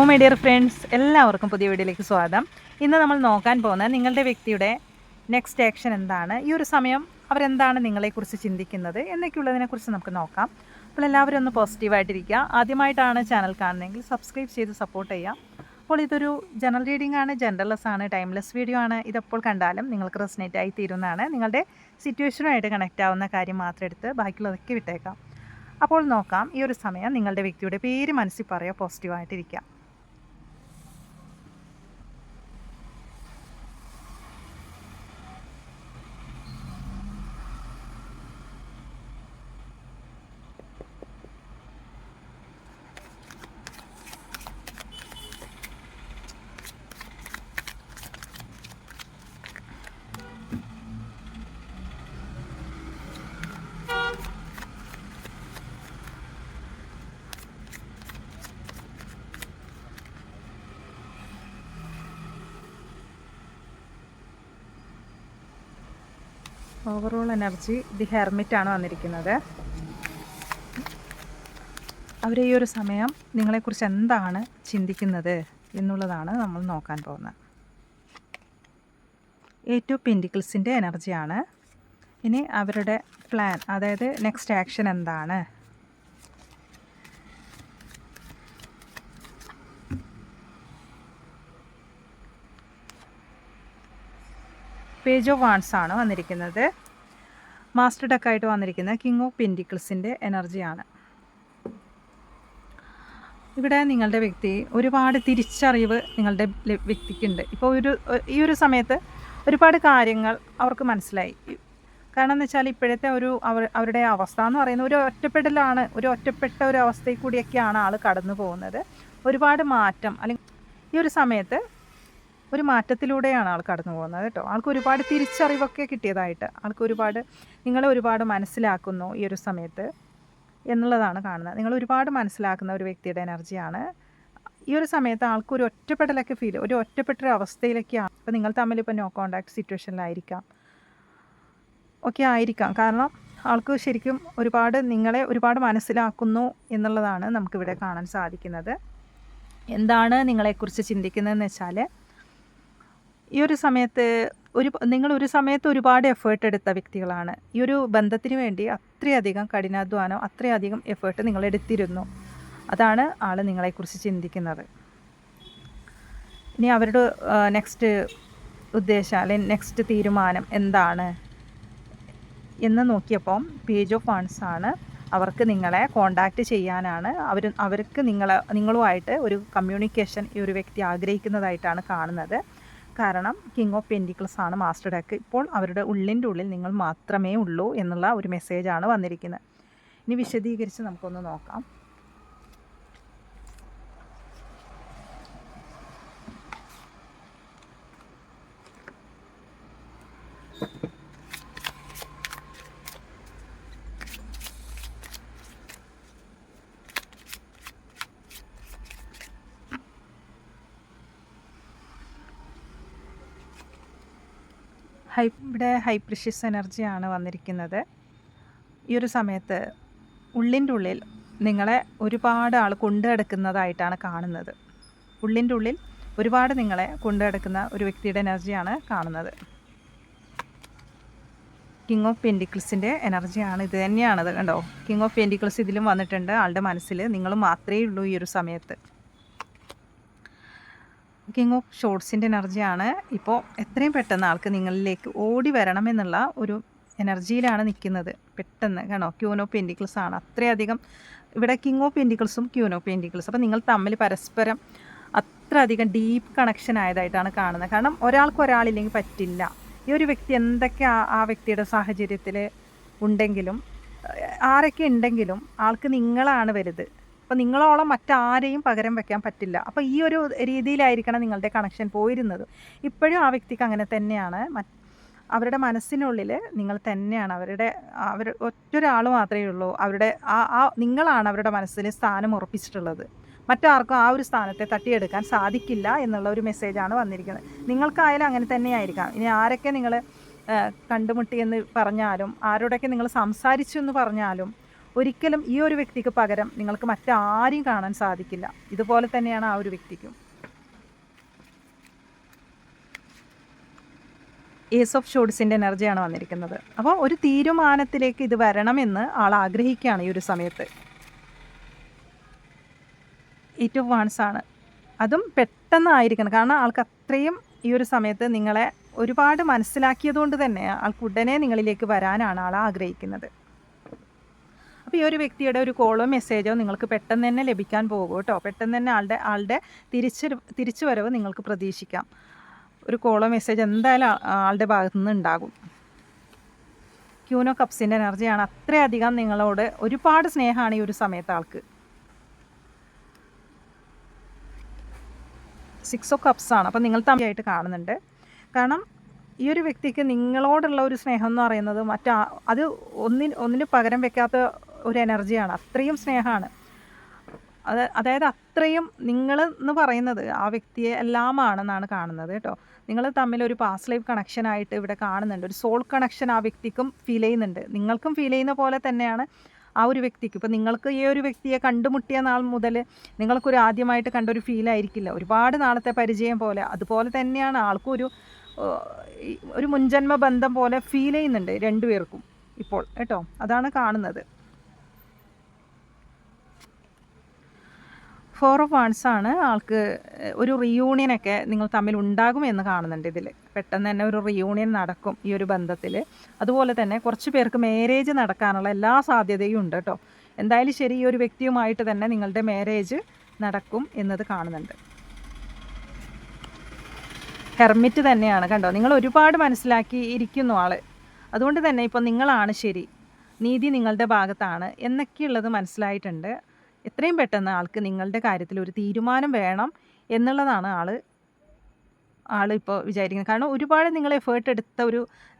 My dear friends, എല്ലാവർക്കും പുതിയ വീഡിയോയിലേക്ക് സ്വാഗതം. ഇന്ന് നമ്മൾ നോക്കാൻ പോകുന്നത് നിങ്ങളുടെ വ്യക്തിയുടെ നെക്സ്റ്റ് ആക്ഷൻ എന്താണ്, ഈ ഒരു സമയം അവരെന്താണ് നിങ്ങളെക്കുറിച്ച് ചിന്തിക്കുന്നത് എന്നൊക്കെയുള്ളതിനെക്കുറിച്ച് നമുക്ക് നോക്കാം. അപ്പോൾ എല്ലാവരും ഒന്ന് പോസിറ്റീവായിട്ടിരിക്കുക. ആദ്യമായിട്ടാണ് ചാനൽ കാണുന്നതെങ്കിൽ സബ്സ്ക്രൈബ് ചെയ്ത് സപ്പോർട്ട് ചെയ്യാം. അപ്പോൾ ഇതൊരു ജനറൽ റീഡിംഗ് ആണ്, ജെൻഡർലെസ് ആണ്, ടൈംലെസ് വീഡിയോ ആണ്. ഇതെപ്പോൾ കണ്ടാലും നിങ്ങൾക്ക് റെസനേറ്റ് ആയി തീരുന്നതാണ്. നിങ്ങളുടെ സിറ്റുവേഷനുമായിട്ട് കണക്റ്റ് ആവുന്ന കാര്യം മാത്രം എടുത്ത് ബാക്കിയുള്ളതൊക്കെ വിട്ടേക്കാം. അപ്പോൾ നോക്കാം, ഈ ഒരു സമയം നിങ്ങളുടെ വ്യക്തിയുടെ പേര് മനസ്സിൽ പറയുക, പോസിറ്റീവായിട്ടിരിക്കുക. ഓവറോൾ എനർജി ദി ഹെർമിറ്റാണ് വന്നിരിക്കുന്നത്. അവർ ഈ ഒരു സമയം നിങ്ങളെക്കുറിച്ച് എന്താണ് ചിന്തിക്കുന്നത് എന്നുള്ളതാണ് നമ്മൾ നോക്കാൻ പോകുന്നത്. 8 ഓഫ് പെൻറ്റിക്കിൾസിൻ്റെ എനർജിയാണ്. ഇനി അവരുടെ പ്ലാൻ, അതായത് നെക്സ്റ്റ് ആക്ഷൻ എന്താണ്. പേജ് ഓഫ് വാൺസ് ആണ് വന്നിരിക്കുന്നത്. മാസ്റ്റർ ഡെക്കായിട്ട് വന്നിരിക്കുന്നത് കിങ് ഓഫ് പെൻറ്റിക്കിൾസിൻ്റെ എനർജിയാണ്. ഇവിടെ നിങ്ങളുടെ വ്യക്തി ഒരുപാട് തിരിച്ചറിവ് നിങ്ങളുടെ വ്യക്തിക്കുണ്ട്. ഇപ്പോൾ ഈ ഒരു സമയത്ത് ഒരുപാട് കാര്യങ്ങൾ അവർക്ക് മനസ്സിലായി. കാരണം എന്ന് വെച്ചാൽ ഇപ്പോഴത്തെ അവരുടെ അവസ്ഥ എന്ന് പറയുന്നത് ഒരു ഒറ്റപ്പെടലാണ്. ഒറ്റപ്പെട്ട ഒരു അവസ്ഥയിൽ കൂടിയൊക്കെയാണ് ആൾ കടന്നു പോകുന്നത്. ഒരുപാട് മാറ്റം, അല്ലെങ്കിൽ ഈ ഒരു സമയത്ത് ഒരു മാറ്റത്തിലൂടെയാണ് ആൾ കടന്നു പോകുന്നത് കേട്ടോ. ആൾക്ക് ഒരുപാട് തിരിച്ചറിവൊക്കെ കിട്ടിയതായിട്ട്, നിങ്ങളെ ഒരുപാട് മനസ്സിലാക്കുന്നു ഈ ഒരു സമയത്ത് എന്നുള്ളതാണ് കാണുന്നത്. നിങ്ങൾ ഒരുപാട് മനസ്സിലാക്കുന്ന ഒരു വ്യക്തിയുടെ എനർജിയാണ്. ഈ ഒരു സമയത്ത് ആൾക്ക് ഒരു ഒറ്റപ്പെടലൊക്കെ ഒരു ഒറ്റപ്പെട്ടൊരു അവസ്ഥയിലൊക്കെയാണ്. അപ്പോൾ നിങ്ങൾ തമ്മിൽ ഇപ്പോൾ നോ കോണ്ടാക്ട് സിറ്റുവേഷനിലായിരിക്കാം, ഒക്കെ ആയിരിക്കാം. കാരണം ആൾക്ക് ശരിക്കും നിങ്ങളെ ഒരുപാട് മനസ്സിലാക്കുന്നു എന്നുള്ളതാണ് നമുക്കിവിടെ കാണാൻ സാധിക്കുന്നത്. എന്താണ് നിങ്ങളെക്കുറിച്ച് ചിന്തിക്കുന്നതെന്ന് വെച്ചാൽ, ഈ ഒരു സമയത്ത് നിങ്ങൾ ഒരു സമയത്ത് ഒരുപാട് എഫേർട്ട് എടുത്ത വ്യക്തികളാണ്. ഈ ഒരു ബന്ധത്തിന് വേണ്ടി അത്രയധികം കഠിനാധ്വാനം, അത്രയധികം എഫേർട്ട് നിങ്ങൾ എടുത്തിരുന്നു. അതാണ് ആൾ നിങ്ങളെക്കുറിച്ച് ചിന്തിക്കുന്നത്. ഇനി അവരുടെ നെക്സ്റ്റ് ഉദ്ദേശം, അല്ലെങ്കിൽ നെക്സ്റ്റ് തീരുമാനം എന്താണ് എന്ന് നോക്കിയപ്പം പേജ് ഓഫ് വാൺസ് ആണ്. അവർക്ക് നിങ്ങളെ കോണ്ടാക്റ്റ് ചെയ്യാനാണ്. അവർക്ക് നിങ്ങളുമായിട്ട് ഒരു കമ്മ്യൂണിക്കേഷൻ ഈ ഒരു വ്യക്തി ആഗ്രഹിക്കുന്നതായിട്ടാണ് കാണുന്നത്. കാരണം കിങ് ഓഫ് പെൻറ്റിക്കിൾസ് ആണ് മാസ്റ്റർ ഡെക്ക്. ഇപ്പോൾ അവരുടെ ഉള്ളിൻ്റെ ഉള്ളിൽ നിങ്ങൾ മാത്രമേ ഉള്ളൂ എന്നുള്ള ഒരു മെസ്സേജാണ് വന്നിരിക്കുന്നത്. ഇനി വിശദീകരിച്ച് നമുക്കൊന്ന് നോക്കാം. ഇവിടെ ഹൈ പ്രഷ്യസ് എനർജിയാണ് വന്നിരിക്കുന്നത്. ഈ ഒരു സമയത്ത് ഉള്ളിൻ്റെ ഉള്ളിൽ നിങ്ങളെ ഒരുപാട് ആൾ കൊണ്ടു നടക്കുന്നതായിട്ടാണ് കാണുന്നത്. ഉള്ളിൻ്റെ ഉള്ളിൽ ഒരുപാട് നിങ്ങളെ കൊണ്ടു നടക്കുന്ന ഒരു വ്യക്തിയുടെ എനർജിയാണ് കാണുന്നത്. കിങ് ഓഫ് പെൻറ്റിക്കിൾസിൻ്റെ എനർജിയാണ്. ഇത് തന്നെയാണത് കണ്ടോ. കിങ് ഓഫ് പെൻറ്റിക്കിൾസ് ഇതിലും വന്നിട്ടുണ്ട്. ആളുടെ മനസ്സിൽ നിങ്ങൾ മാത്രമേ ഉള്ളൂ ഈ ഒരു സമയത്ത്. കിങ് ഓഫ് ഷോർട്സിൻ്റെ എനർജിയാണ്. ഇപ്പോൾ എത്രയും പെട്ടെന്ന് ആൾക്ക് നിങ്ങളിലേക്ക് ഓടി വരണമെന്നുള്ള ഒരു എനർജിയിലാണ് നിൽക്കുന്നത്. പെട്ടെന്ന് കാണോ, ക്യൂൻ ഓഫ് പെൻറ്റിക്കിൾസ് ആണ്. അത്രയധികം ഇവിടെ കിങ് ഓഫ് പെൻറ്റിക്കിൾസും ക്യൂൻ ഓഫ് പെൻറ്റിക്കിൾസ്, അപ്പോൾ നിങ്ങൾ തമ്മിൽ പരസ്പരം അത്രയധികം ഡീപ്പ് കണക്ഷൻ ആയതായിട്ടാണ് കാണുന്നത്. കാരണം ഒരാൾക്ക് ഒരാളില്ലെങ്കിൽ പറ്റില്ല. ഈ ഒരു വ്യക്തി എന്തൊക്കെ ആ വ്യക്തിയുടെ സാഹചര്യത്തിൽ ഉണ്ടെങ്കിലും, ആരൊക്കെ ഉണ്ടെങ്കിലും ആൾക്ക് നിങ്ങളാണ് വലുത്. അപ്പോൾ നിങ്ങളോളം മറ്റാരെയും പകരം വയ്ക്കാൻ പറ്റില്ല. അപ്പോൾ ഈ ഒരു രീതിയിലായിരിക്കണം നിങ്ങളുടെ കണക്ഷൻ പോയിരുന്നത്. ഇപ്പോഴും ആ വ്യക്തിക്ക് അങ്ങനെ തന്നെയാണ്. അവരുടെ മനസ്സിനുള്ളിൽ നിങ്ങൾ തന്നെയാണ്. അവർ ഒറ്റൊരാൾ മാത്രമേ ഉള്ളൂ. നിങ്ങളാണ് അവരുടെ മനസ്സിൽ സ്ഥാനം ഉറപ്പിച്ചിട്ടുള്ളത്. മറ്റാർക്കും ആ ഒരു സ്ഥാനത്തെ തട്ടിയെടുക്കാൻ സാധിക്കില്ല എന്നുള്ള ഒരു മെസ്സേജാണ് വന്നിരിക്കുന്നത്. നിങ്ങൾക്കായാലും അങ്ങനെ തന്നെയായിരിക്കാം. ഇനി ആരൊക്കെ നിങ്ങൾ കണ്ടുമുട്ടിയെന്ന് പറഞ്ഞാലും, ആരോടൊക്കെ നിങ്ങൾ സംസാരിച്ചു എന്ന് പറഞ്ഞാലും, ഒരിക്കലും ഈ ഒരു വ്യക്തിക്ക് പകരം നിങ്ങൾക്ക് മറ്റാരെയും കാണാൻ സാധിക്കില്ല. ഇതുപോലെ തന്നെയാണ് ആ ഒരു വ്യക്തിക്കും. ഏസ് ഓഫ് ഷോഡ്സിൻ്റെ എനർജിയാണ് വന്നിരിക്കുന്നത്. അപ്പോൾ ഒരു തീരുമാനത്തിലേക്ക് ഇത് വരണമെന്ന് ആൾ ആഗ്രഹിക്കുകയാണ് ഈ ഒരു സമയത്ത്. 8 ഓഫ് വാൺസ് ആണ്. അതും പെട്ടെന്നായിരിക്കണം. കാരണം ആൾക്ക് അത്രയും ഈ ഒരു സമയത്ത് നിങ്ങളെ ഒരുപാട് മനസ്സിലാക്കിയതുകൊണ്ട് തന്നെ ആൾക്ക് ഉടനെ നിങ്ങളിലേക്ക് വരാനാണ് ആൾ ആഗ്രഹിക്കുന്നത്. അപ്പോൾ ഈ ഒരു വ്യക്തിയുടെ ഒരു കോളോ മെസ്സേജോ നിങ്ങൾക്ക് പെട്ടെന്ന് തന്നെ ലഭിക്കാൻ പോകും കേട്ടോ. പെട്ടെന്ന് തന്നെ ആളുടെ തിരിച്ചു വരവ് നിങ്ങൾക്ക് പ്രതീക്ഷിക്കാം. ഒരു കോളോ മെസ്സേജ് എന്തായാലും ആളുടെ ഭാഗത്തു നിന്ന് ഉണ്ടാകും. ക്യൂൻ ഓഫ് കപ്സിൻ്റെ എനർജിയാണ്. അത്രയധികം നിങ്ങളോട് ഒരുപാട് സ്നേഹമാണ് ഈ ഒരു സമയത്ത് ആൾക്ക്. 6 ഓഫ് കപ്സ് ആണ്. അപ്പോൾ നിങ്ങൾ തമ്മിലായിട്ട് കാണുന്നുണ്ട്. കാരണം ഈ ഒരു വ്യക്തിക്ക് നിങ്ങളോടുള്ള ഒരു സ്നേഹം എന്ന് പറയുന്നത് അത് ഒന്നിന് പകരം വെക്കാത്ത ഒരു എനർജിയാണ്. അത്രയും സ്നേഹമാണ്. അതായത് അത്രയും നിങ്ങളെന്ന് പറയുന്നത് ആ വ്യക്തിയെ എല്ലാമാണെന്നാണ് കാണുന്നത് കേട്ടോ. നിങ്ങൾ തമ്മിൽ ഒരു പാസ്റ്റ് ലൈഫ് കണക്ഷനായിട്ട് ഇവിടെ കാണുന്നുണ്ട്. ഒരു സോൾ കണക്ഷൻ ആ വ്യക്തിക്കും ഫീൽ ചെയ്യുന്നുണ്ട്. നിങ്ങൾക്കും ഫീൽ ചെയ്യുന്ന പോലെ തന്നെയാണ് ആ ഒരു വ്യക്തിക്ക്. ഇപ്പോൾ നിങ്ങൾക്ക് ഈ ഒരു വ്യക്തിയെ കണ്ടുമുട്ടിയ നാൾ മുതൽ നിങ്ങൾക്കൊരു ആദ്യമായിട്ട് കണ്ടൊരു ഫീലായിരിക്കില്ല. ഒരുപാട് നാളത്തെ പരിചയം പോലെ അതുപോലെ തന്നെയാണ് ആൾക്കും ഒരു മുൻജന്മ ബന്ധം പോലെ ഫീൽ ചെയ്യുന്നുണ്ട് രണ്ടുപേർക്കും ഇപ്പോൾ കേട്ടോ. അതാണ് കാണുന്നത്. 4 ഓഫ് വാൺസ് ആണ്. ആൾക്ക് ഒരു റിയൂണിയനൊക്കെ നിങ്ങൾ തമ്മിൽ ഉണ്ടാകുമെന്ന് കാണുന്നുണ്ട് ഇതിൽ. പെട്ടെന്ന് തന്നെ ഒരു റിയൂണിയൻ നടക്കും ഈ ഒരു ബന്ധത്തിൽ. അതുപോലെ തന്നെ കുറച്ച് പേർക്ക് മാരേജ് നടക്കാനുള്ള എല്ലാ സാധ്യതയും ഉണ്ട് കേട്ടോ. എന്തായാലും ശരി, ഈ ഒരു വ്യക്തിയുമായിട്ട് തന്നെ നിങ്ങളുടെ മാരേജ് നടക്കും എന്നത് കാണുന്നുണ്ട്. ഹെർമിറ്റ് തന്നെയാണ് കണ്ടോ. നിങ്ങൾ ഒരുപാട് മനസ്സിലാക്കി ഇരിക്കുന്നു ആൾ. അതുകൊണ്ട് തന്നെ ഇപ്പോൾ നിങ്ങളാണ് ശരി, നീതി നിങ്ങളുടെ ഭാഗത്താണ് എന്നൊക്കെയുള്ളത് മനസ്സിലായിട്ടുണ്ട്. എത്രയും പെട്ടെന്ന് ആൾക്ക് നിങ്ങളുടെ കാര്യത്തിൽ ഒരു തീരുമാനം വേണം എന്നുള്ളതാണ് ആളിപ്പോൾ വിചാരിക്കുന്നത്. കാരണം ഒരുപാട് നിങ്ങൾ എഫേർട്ട് എടുത്ത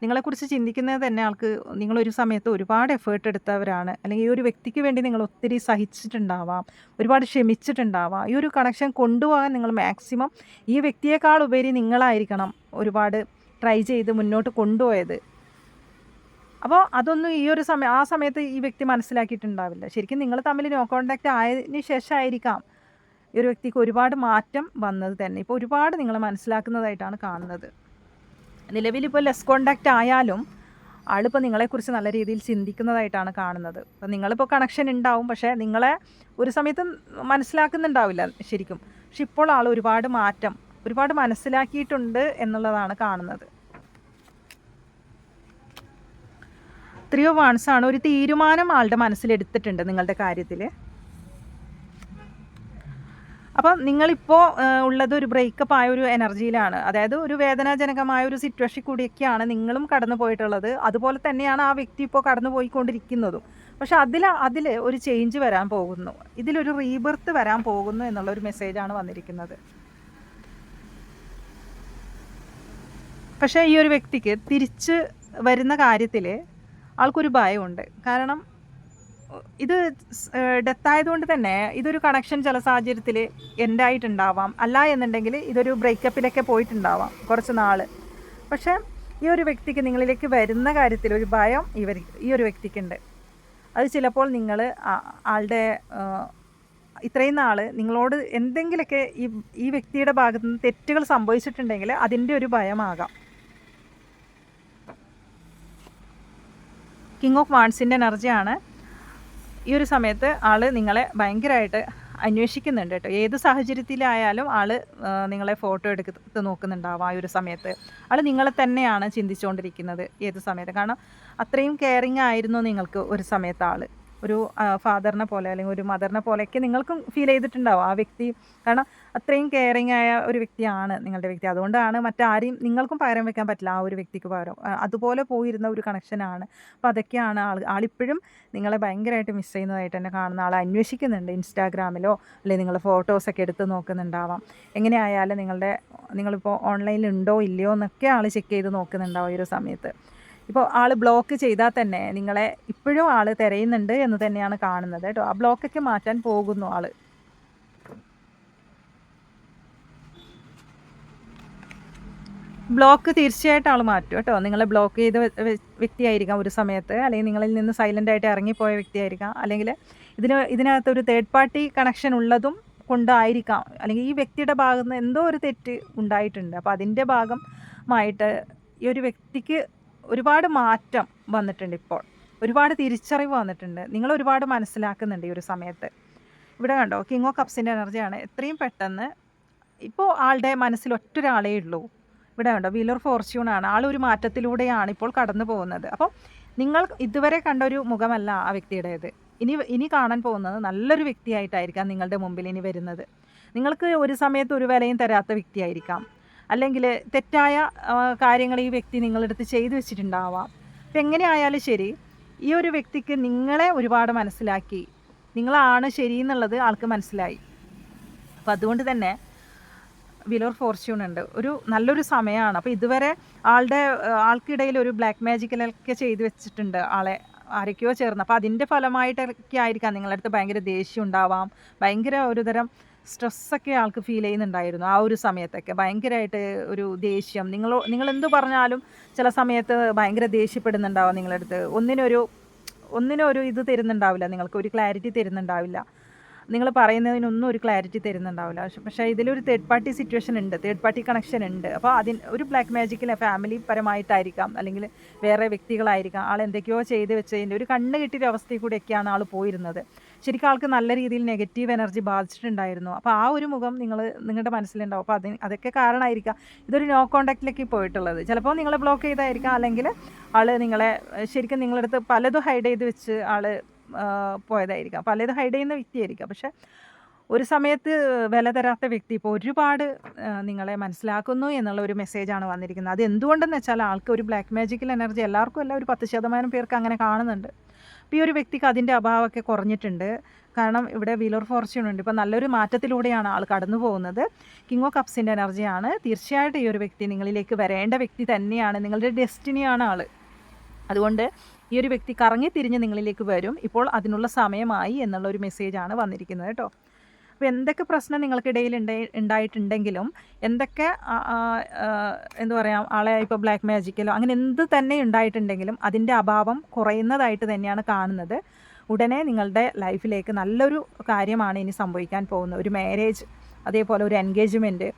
നിങ്ങളെക്കുറിച്ച് ചിന്തിക്കുന്നത് തന്നെ ആൾക്ക് നിങ്ങളൊരു സമയത്ത് ഒരുപാട് എഫേർട്ട് എടുത്തവരാണ്. അല്ലെങ്കിൽ ഈ ഒരു വ്യക്തിക്ക് വേണ്ടി നിങ്ങൾ ഒത്തിരി സഹിച്ചിട്ടുണ്ടാവാം, ഒരുപാട് ക്ഷമിച്ചിട്ടുണ്ടാവാം. ഈ ഒരു കണക്ഷൻ കൊണ്ടുപോകാൻ നിങ്ങൾ മാക്സിമം ഈ വ്യക്തിയേക്കാൾ ഉപരി നിങ്ങളായിരിക്കണം ഒരുപാട് ട്രൈ ചെയ്ത് മുന്നോട്ട് കൊണ്ടുപോയത്. അപ്പോൾ അതൊന്നും ആ സമയത്ത് ഈ വ്യക്തി മനസ്സിലാക്കിയിട്ടുണ്ടാവില്ല. ശരിക്കും നിങ്ങൾ തമ്മിൽ നോ കോൺടാക്റ്റ് ആയതിന് ശേഷമായിരിക്കാം ഈ ഒരു വ്യക്തിക്ക് ഒരുപാട് മാറ്റം വന്നത് തന്നെ. ഇപ്പോൾ ഒരുപാട് നിങ്ങൾ മനസ്സിലാക്കുന്നതായിട്ടാണ് കാണുന്നത്. നിലവിലിപ്പോൾ ലെസ് കോൺടാക്റ്റ് ആയാലും ആളിപ്പോൾ നിങ്ങളെക്കുറിച്ച് നല്ല രീതിയിൽ ചിന്തിക്കുന്നതായിട്ടാണ് കാണുന്നത്. അപ്പോൾ നിങ്ങളിപ്പോൾ കണക്ഷൻ ഉണ്ടാവും, പക്ഷേ നിങ്ങളെ ഒരു സമയത്ത് മനസ്സിലാക്കുന്നുണ്ടാവില്ല ശരിക്കും. പക്ഷെ ഇപ്പോൾ ആൾ ഒരുപാട് മനസ്സിലാക്കിയിട്ടുണ്ട് എന്നുള്ളതാണ് കാണുന്നത്. 3 ഓഫ് വാൺസ് ആണ്. ഒരു തീരുമാനം ആളുടെ മനസ്സിലെടുത്തിട്ടുണ്ട് നിങ്ങളുടെ കാര്യത്തിൽ. അപ്പം നിങ്ങളിപ്പോൾ ഉള്ളത് ഒരു ബ്രേക്കപ്പ് ആയ ഒരു എനർജിയിലാണ്. അതായത് ഒരു വേദനാജനകമായ ഒരു സിറ്റുവേഷൻ കൂടിയൊക്കെയാണ് നിങ്ങളും കടന്നു പോയിട്ടുള്ളത്. അതുപോലെ തന്നെയാണ് ആ വ്യക്തി ഇപ്പോൾ കടന്നു പോയിക്കൊണ്ടിരിക്കുന്നതും. പക്ഷെ അതിൽ ഒരു ചേഞ്ച് വരാൻ പോകുന്നു, ഇതിലൊരു റീബർത്ത് വരാൻ പോകുന്നു എന്നുള്ളൊരു മെസ്സേജാണ് വന്നിരിക്കുന്നത്. പക്ഷേ ഈ ഒരു വ്യക്തിക്ക് തിരിച്ച് വരുന്ന കാര്യത്തിൽ ആൾക്കൊരു ഭയമുണ്ട്. കാരണം ഇത് ഡെത്തായതുകൊണ്ട് തന്നെ ഇതൊരു കണക്ഷൻ ചില സാഹചര്യത്തിൽ എൻഡായിട്ടുണ്ടാവാം. അല്ല എന്നുണ്ടെങ്കിൽ ഇതൊരു ബ്രേക്കപ്പിലൊക്കെ പോയിട്ടുണ്ടാവാം കുറച്ച് നാൾ. പക്ഷേ ഈ ഒരു വ്യക്തിക്ക് നിങ്ങളിലേക്ക് വരുന്ന കാര്യത്തിൽ ഒരു ഭയം ഈ ഒരു വ്യക്തിക്കുണ്ട്. അത് ചിലപ്പോൾ നിങ്ങൾ ആളുടെ ഇത്രയും നാൾ നിങ്ങളോട് എന്തെങ്കിലുമൊക്കെ ഈ വ്യക്തിയുടെ ഭാഗത്തു നിന്ന് തെറ്റുകൾ സംഭവിച്ചിട്ടുണ്ടെങ്കിൽ അതിൻ്റെ ഒരു ഭയമാകാം. കിങ് ഓഫ് വാൺസിൻ്റെ എനർജിയാണ്. ഈ ഒരു സമയത്ത് ആൾ നിങ്ങളെ ഭയങ്കരമായിട്ട് അന്വേഷിക്കുന്നുണ്ട് കേട്ടോ. ഏത് സാഹചര്യത്തിലായാലും ആൾ നിങ്ങളെ ഫോട്ടോ എടുത്ത് നോക്കുന്നുണ്ടാവും. ആ ഒരു സമയത്ത് ആൾ നിങ്ങളെ തന്നെയാണ് ചിന്തിച്ചുകൊണ്ടിരിക്കുന്നത് ഏത് സമയത്ത്. കാരണം അത്രയും കെയറിങ് ആയിരുന്നു നിങ്ങൾക്ക് ഒരു സമയത്ത് ആൾ. ഒരു ഫാദറിനെ പോലെ അല്ലെങ്കിൽ ഒരു മദറിനെ പോലെയൊക്കെ നിങ്ങൾക്കും ഫീൽ ചെയ്തിട്ടുണ്ടാവും ആ വ്യക്തി. കാരണം അത്രയും കെയറിങ് ആയ ഒരു വ്യക്തിയാണ് നിങ്ങളുടെ വ്യക്തി. അതുകൊണ്ടാണ് മറ്റാരെയും നിങ്ങൾക്കും പകരം വെക്കാൻ പറ്റില്ല ആ ഒരു വ്യക്തിക്ക് പകരം. അതുപോലെ പോയിരുന്ന ഒരു കണക്ഷനാണ്. അപ്പോൾ അതൊക്കെയാണ് ആളിപ്പോഴും നിങ്ങളെ ഭയങ്കരമായിട്ട് മിസ് ചെയ്യുന്നതായിട്ട് തന്നെ കാണുന്ന. ആളെ അന്വേഷിക്കുന്നുണ്ട് ഇൻസ്റ്റാഗ്രാമിലോ അല്ലെങ്കിൽ നിങ്ങൾ ഫോട്ടോസൊക്കെ എടുത്ത് നോക്കുന്നുണ്ടാവാം. എങ്ങനെയായാലും നിങ്ങളിപ്പോൾ ഓൺലൈനിലുണ്ടോ ഇല്ലയോ എന്നൊക്കെ ആൾ ചെക്ക് ചെയ്ത് നോക്കുന്നുണ്ടാവും ഈ ഒരു സമയത്ത്. ഇപ്പോൾ ആൾ ബ്ലോക്ക് ചെയ്താൽ തന്നെ നിങ്ങളെ ഇപ്പോഴും ആൾ തിരയുന്നുണ്ട് എന്ന് തന്നെയാണ് കാണുന്നത് കേട്ടോ. ആ ബ്ലോക്കൊക്കെ മാറ്റാൻ പോകുന്നു ആൾ. ബ്ലോക്ക് തീർച്ചയായിട്ടും ആൾ മാറ്റും കേട്ടോ. നിങ്ങളെ ബ്ലോക്ക് ചെയ്ത് വ്യക്തിയായിരിക്കാം ഒരു സമയത്ത്, അല്ലെങ്കിൽ നിങ്ങളിൽ നിന്ന് സൈലൻ്റായിട്ട് ഇറങ്ങിപ്പോയ വ്യക്തിയായിരിക്കാം, അല്ലെങ്കിൽ ഇതിനകത്തൊരു തേർഡ് പാർട്ടി കണക്ഷൻ ഉള്ളതും കൊണ്ടായിരിക്കാം, അല്ലെങ്കിൽ ഈ വ്യക്തിയുടെ ഭാഗത്ത് നിന്ന് എന്തോ ഒരു തെറ്റ് ഉണ്ടായിട്ടുണ്ട്. അപ്പോൾ അതിൻ്റെ ഭാഗമായിട്ട് ഈ ഒരു വ്യക്തിക്ക് ഒരുപാട് മാറ്റം വന്നിട്ടുണ്ട്. ഇപ്പോൾ ഒരുപാട് തിരിച്ചറിവ് വന്നിട്ടുണ്ട്. നിങ്ങൾ ഒരുപാട് മനസ്സിലാക്കുന്നുണ്ട് ഈ ഒരു സമയത്ത്. ഇവിടെ കണ്ടോ, കിങ് ഓഫ് കപ്സിൻ്റെ എനർജിയാണ്. എത്രയും പെട്ടെന്ന് ഇപ്പോൾ ആളുടെ മനസ്സിൽ ഒറ്റൊരാളേ ഉള്ളൂ. ഇവിടെ കണ്ടോ, വീലർ ഫോർച്യൂണാണ്. ആളൊരു മാറ്റത്തിലൂടെയാണ് ഇപ്പോൾ കടന്നു പോകുന്നത്. അപ്പോൾ നിങ്ങൾ ഇതുവരെ കണ്ടൊരു മുഖമല്ല ആ വ്യക്തിയുടേത്. ഇനി കാണാൻ പോകുന്നത് നല്ലൊരു വ്യക്തിയായിട്ടായിരിക്കാം നിങ്ങളുടെ മുമ്പിൽ ഇനി വരുന്നത്. നിങ്ങൾക്ക് ഒരു സമയത്ത് ഒരു വിലയും തരാത്ത വ്യക്തിയായിരിക്കാം, അല്ലെങ്കിൽ തെറ്റായ കാര്യങ്ങൾ ഈ വ്യക്തി നിങ്ങളടുത്ത് ചെയ്തു വെച്ചിട്ടുണ്ടാവാം. അപ്പം എങ്ങനെയായാലും ശരി, ഈ ഒരു വ്യക്തിക്ക് നിങ്ങളെ ഒരുപാട് മനസ്സിലാക്കി, നിങ്ങളാണ് ശരി എന്നുള്ളത് ആൾക്ക് മനസ്സിലായി. അപ്പോൾ അതുകൊണ്ട് തന്നെ വീലർ ഫോർച്യൂൺ ഉണ്ട്. ഒരു നല്ലൊരു സമയമാണ്. അപ്പോൾ ഇതുവരെ ആൾക്കിടയിൽ ഒരു ബ്ലാക്ക് മാജിക്കലൊക്കെ ചെയ്തു വെച്ചിട്ടുണ്ട് ആളെ ആരൊക്കെയോ ചേർന്ന്. അപ്പോൾ അതിൻ്റെ ഫലമായിട്ടൊക്കെ ആയിരിക്കാം നിങ്ങളടുത്ത് ഭയങ്കര ദേഷ്യം ഉണ്ടാവാം, ഭയങ്കര ഒരു തരം സ്ട്രെസ്സൊക്കെ ആൾക്ക് ഫീൽ ചെയ്യുന്നുണ്ടായിരുന്നു ആ ഒരു സമയത്തൊക്കെ. ഭയങ്കരമായിട്ട് ഒരു ദേഷ്യം, നിങ്ങളെന്ത് പറഞ്ഞാലും ചില സമയത്ത് ഭയങ്കര ദേഷ്യപ്പെടുന്നുണ്ടാവാം നിങ്ങളടുത്ത്. ഒന്നിനൊരു ഇത് തരുന്നുണ്ടാവില്ല, നിങ്ങൾക്ക് ഒരു ക്ലാരിറ്റി തരുന്നുണ്ടാവില്ല, നിങ്ങൾ പറയുന്നതിനൊന്നും ഒരു ക്ലാരിറ്റി തരുന്നുണ്ടാവില്ല. പക്ഷേ ഇതിലൊരു തേർഡ് പാർട്ടി സിറ്റുവേഷൻ ഉണ്ട്, തേർഡ് പാർട്ടി കണക്ഷൻ ഉണ്ട്. അപ്പോൾ ഒരു ബ്ലാക്ക് മാജിക്കിൽ ഫാമിലി പരമായിട്ടായിരിക്കാം, അല്ലെങ്കിൽ വേറെ വ്യക്തികളായിരിക്കാം. ആൾ എന്തൊക്കെയോ ചെയ്ത് വെച്ചതിൻ്റെ ഒരു കണ്ണ് കിട്ടിയൊരു അവസ്ഥയിൽ കൂടെയൊക്കെയാണ് ആൾ പോയിരുന്നത്. ശരിക്കും ആൾക്ക് നല്ല രീതിയിൽ നെഗറ്റീവ് എനർജി ബാധിച്ചിട്ടുണ്ടായിരുന്നു. അപ്പോൾ ആ ഒരു മുഖം നിങ്ങളുടെ മനസ്സിലുണ്ടാവും. അപ്പോൾ അതൊക്കെ കാരണമായിരിക്കാം ഇതൊരു നോ കോണ്ടാക്റ്റിലേക്ക് പോയിട്ടുള്ളത്. ചിലപ്പോൾ നിങ്ങളെ ബ്ലോക്ക് ചെയ്തായിരിക്കാം, അല്ലെങ്കിൽ ആൾ ശരിക്കും നിങ്ങളടുത്ത് പലതും ഹൈഡ് ചെയ്ത് വെച്ച് ആൾ പോയതായിരിക്കാം, പലതും ഹൈഡ് ചെയ്യുന്ന വ്യക്തിയായിരിക്കാം. പക്ഷെ ഒരു സമയത്ത് വില തരാത്ത വ്യക്തി ഇപ്പോൾ ഒരുപാട് നിങ്ങളെ മനസ്സിലാക്കുന്നു എന്നുള്ള ഒരു മെസ്സേജാണ് വന്നിരിക്കുന്നത്. അത് എന്തുകൊണ്ടെന്ന് വെച്ചാൽ ആൾക്ക് ഒരു ബ്ലാക്ക് മാജിക്കൽ എനർജി എല്ലാവർക്കും അല്ല, ഒരു 10% പേർക്ക് അങ്ങനെ കാണുന്നുണ്ട്. അപ്പോൾ ഈ ഒരു വ്യക്തിക്ക് അതിൻ്റെ അഭാവമൊക്കെ കുറഞ്ഞിട്ടുണ്ട്. കാരണം ഇവിടെ വീലർ ഫോർച്യൂൺ ഉണ്ട്. ഇപ്പോൾ നല്ലൊരു മാറ്റത്തിലൂടെയാണ് ആൾ കടന്നു പോകുന്നത്. കിങ് ഓഫ് കപ്സിൻ്റെ എനർജിയാണ്. തീർച്ചയായിട്ടും ഈ ഒരു വ്യക്തി നിങ്ങളിലേക്ക് വരേണ്ട വ്യക്തി തന്നെയാണ്, നിങ്ങളുടെ ഡെസ്റ്റിനിയാണ് ആൾ. അതുകൊണ്ട് ഈ ഒരു വ്യക്തി കറങ്ങി തിരിഞ്ഞ് നിങ്ങളിലേക്ക് വരും. ഇപ്പോൾ അതിനുള്ള സമയമായി എന്നുള്ള ഒരു മെസ്സേജാണ് വന്നിരിക്കുന്നത് കേട്ടോ. അപ്പോൾ എന്തൊക്കെ പ്രശ്നം നിങ്ങൾക്കിടയിൽ ഉണ്ടായിട്ടുണ്ടെങ്കിലും, എന്തൊക്കെ എന്താ പറയുക, ആളെ ഇപ്പോൾ ബ്ലാക്ക് മാജിക്കലോ അങ്ങനെ എന്ത് തന്നെ ഉണ്ടായിട്ടുണ്ടെങ്കിലും അതിൻ്റെ അഭാവം കുറയുന്നതായിട്ട് തന്നെയാണ് കാണുന്നത്. ഉടനെ നിങ്ങളുടെ ലൈഫിലേക്ക് നല്ലൊരു കാര്യമാണ് ഇനി സംഭവിക്കാൻ പോകുന്നത്. ഒരു മാരേജ്, അതേപോലെ ഒരു എൻഗേജ്മെൻറ്റ്,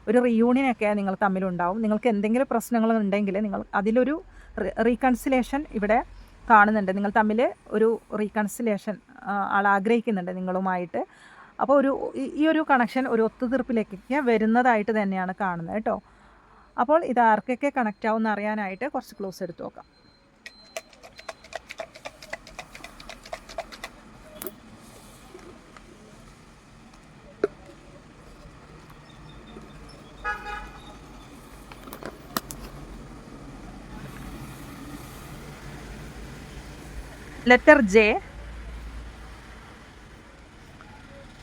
ഒരു റിയൂണിയനൊക്കെ നിങ്ങൾ തമ്മിലുണ്ടാവും. നിങ്ങൾക്ക് എന്തെങ്കിലും പ്രശ്നങ്ങളുണ്ടെങ്കിൽ നിങ്ങൾ അതിലൊരു റീകൺസിലേഷൻ ഇവിടെ കാണുന്നുണ്ട്. നിങ്ങൾ തമ്മിൽ ഒരു റീകൺസിലേഷൻ ആൾ ആഗ്രഹിക്കുന്നുണ്ട് നിങ്ങളുമായിട്ട്. അപ്പോൾ ഈ ഒരു കണക്ഷൻ ഒരു ഒത്തുതീർപ്പിലേക്കൊക്കെ വരുന്നതായിട്ട് തന്നെയാണ് കാണുന്നത് കേട്ടോ. അപ്പോൾ ഇത് ആർക്കൊക്കെ കണക്റ്റ് ആവുമെന്ന് അറിയാനായിട്ട് കുറച്ച് ക്ലോസ് എടുത്ത് നോക്കാം. Letter J,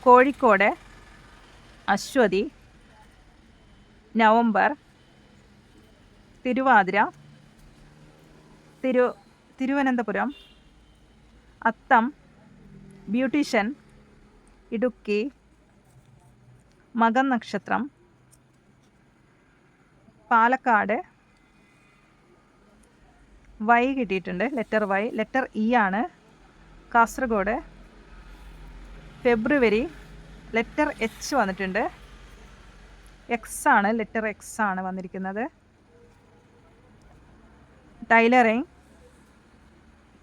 Kozhikode, Ashwathi, November, Thiruvathira, Thiruvananthapuram, Atham, beautician, Idukki, Makam നക്ഷത്രം, പാലക്കാട്, വൈ കിട്ടിയിട്ടുണ്ട്, ലെറ്റർ വൈ. ലെറ്റർ ഇ ആണ്, കാസർഗോഡ്, ഫെബ്രുവരി. ലെറ്റർ എച്ച് വന്നിട്ടുണ്ട്, എക്സ് ആണ്, ലെറ്റർ എക്സ് ആണ് വന്നിരിക്കുന്നത്. ടൈലറിങ്,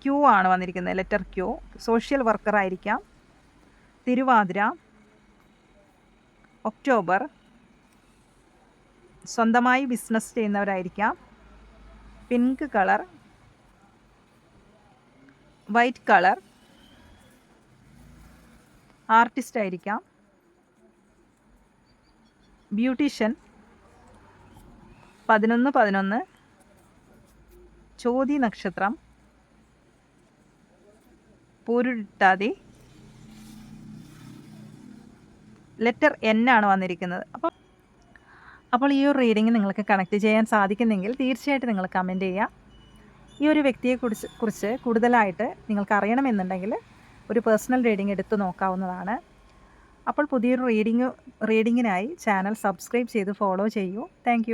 ക്യൂ ആണ് വന്നിരിക്കുന്നത്, ലെറ്റർ ക്യൂ. സോഷ്യൽ വർക്കർ ആയിരിക്കാം. തിരുവാതിര, ഒക്ടോബർ. സ്വന്തമായി ബിസിനസ് ചെയ്യുന്നവരായിരിക്കാം. Pink colour, white colour. Artist ആയിരിക്കാം. ബ്യൂട്ടീഷ്യൻ. 11/11, ചോതി നക്ഷത്രം, പൂരുരുട്ടാതി. ലെറ്റർ എൻ ആണ് വന്നിരിക്കുന്നത്. അപ്പോൾ ഈ ഒരു റീഡിങ് നിങ്ങൾക്ക് കണക്ട് ചെയ്യാൻ സാധിക്കുന്നെങ്കിൽ തീർച്ചയായിട്ടും നിങ്ങൾ കമൻറ്റ് ചെയ്യുക. ഈ ഒരു വ്യക്തിയെക്കുറിച്ച് കൂടുതലായിട്ട് നിങ്ങൾക്ക് അറിയണമെന്നുണ്ടെങ്കിൽ ഒരു പേഴ്സണൽ റീഡിങ് എടുത്ത് നോക്കാവുന്നതാണ്. അപ്പോൾ പുതിയൊരു റീഡിങ്ങിനായി ചാനൽ സബ്സ്ക്രൈബ് ചെയ്ത് ഫോളോ ചെയ്യൂ. താങ്ക്